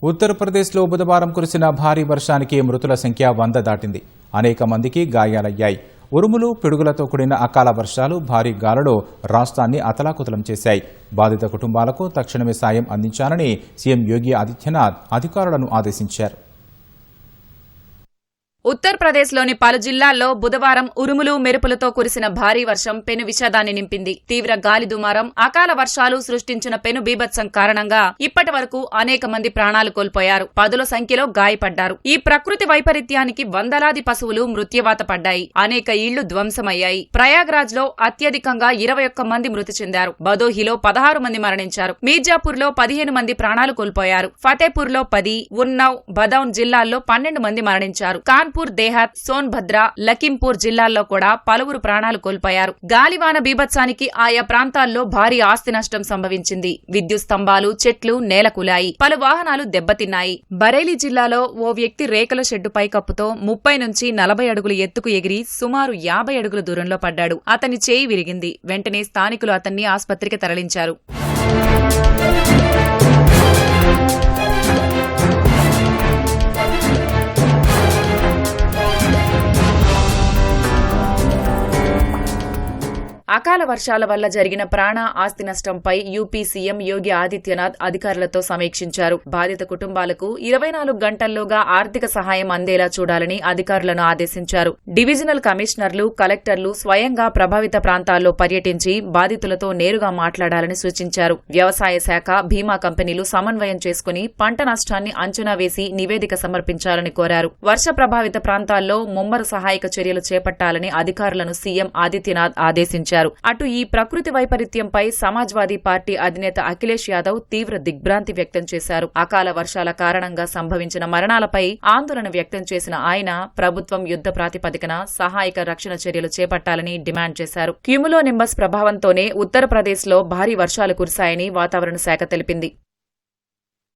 ఉత్తరప్రదేశ్లో బుధవారం కురిసిన భారీ వర్షానికి మృతుల సంఖ్య 100 దాటింది. అనేక మందికి గాయాలయ్యాయి. ఉరుములు, పిడుగులతో కూడిన అకాల వర్షాలు, భారీ గాలులు రాష్ట్రాన్ని అతలాకుతలం చేశాయి. బాధిత కుటుంబాలకు తక్షణమే సాయం అందించాలని సీఎం యోగి ఆదిత్యనాథ్ అధికారులను ఆదేశించారు. ఉత్తరప్రదేశ్లోని పలు జిల్లాల్లో బుధవారం ఉరుములు, మెరుపులతో కురిసిన భారీ వర్షం పెను విషాదాన్ని నింపింది. తీవ్ర గాలి దుమారం, అకాల వర్షాలు సృష్టించిన పెను బీభత్సం కారణంగా ఇప్పటి వరకు అనేక మంది ప్రాణాలు కోల్పోయారు. పదుల సంఖ్యలో గాయపడ్డారు. ఈ ప్రకృతి వైపరీత్యానికి వందలాది పశువులు మృత్యువాత పడ్డాయి. అనేక ఇళ్లు ధ్వంసమయ్యాయి. ప్రయాగ్రాజ్ లో అత్యధికంగా 21 మంది మృతి చెందారు. భదోహిలో 16 మంది మరణించారు. మీర్జాపూర్ లో 15 మంది ప్రాణాలు కోల్పోయారు. ఫతేపూర్ లో 10, ఉన్నవ్, బదౌన్ జిల్లాల్లో 12 మంది మరణించారు. కాన్పూర్, దేహాత్, సోన్భద్ర, లఖింపూర్ జిల్లాల్లో కూడా పలువురు ప్రాణాలు కోల్పోయారు. గాలివాన బీభత్సానికి ఆయా ప్రాంతాల్లో భారీ ఆస్తి నష్టం సంభవించింది. విద్యుత్ స్తంభాలు, చెట్లు నేలకూలాయి. పలు వాహనాలు దెబ్బతిన్నాయి. బరేలీ జిల్లాలో ఓ వ్యక్తి రేకుల షెడ్డు పైకప్పుతో 30 నుంచి 40 అడుగులు ఎత్తుకు ఎగిరి సుమారు 50 అడుగుల దూరంలో పడ్డాడు. అతని చేయి విరిగింది. వెంటనే స్థానికులు అతన్ని ఆస్పత్రికి తరలించారు. అకాల వర్షాల వల్ల జరిగిన ప్రాణ, ఆస్తి నష్టంపై యూపీ సీఎం యోగి ఆదిత్యనాథ్ అధికారులతో సమీక్షించారు. బాధిత కుటుంబాలకు 24 గంటల్లోగా ఆర్థిక సహాయం అందేలా చూడాలని అధికారులను ఆదేశించారు. డివిజనల్ కమిషనర్లు, కలెక్టర్లు స్వయంగా ప్రభావిత ప్రాంతాల్లో పర్యటించి బాధితులతో నేరుగా మాట్లాడాలని సూచించారు. వ్యవసాయ శాఖ, బీమా కంపెనీలు సమన్వయం చేసుకుని పంట నష్టాన్ని అంచనా వేసి నివేదిక సమర్పించాలని కోరారు. వర్ష ప్రభావిత ప్రాంతాల్లో ముమ్మర సహాయక చర్యలు చేపట్టాలని అధికారులను సీఎం ఆదిత్యనాథ్ ఆదేశించారు. అటు ఈ ప్రకృతి వైపరీత్యంపై సమాజ్వాదీ పార్టీ అధినేత అఖిలేష్ యాదవ్ తీవ్ర దిగ్భ్రాంతి వ్యక్తం చేశారు. అకాల వర్షాల కారణంగా సంభవించిన మరణాలపై ఆందోళన వ్యక్తం చేసిన ఆయన ప్రభుత్వం యుద్ధ ప్రాతిపదికన సహాయక రక్షణ చర్యలు చేపట్టాలని డిమాండ్ చేశారు. క్యూములో నింబస్ ప్రభావంతోనే ఉత్తరప్రదేశ్లో భారీ వర్షాలు కురిశాయని వాతావరణ శాఖ తెలిపింది.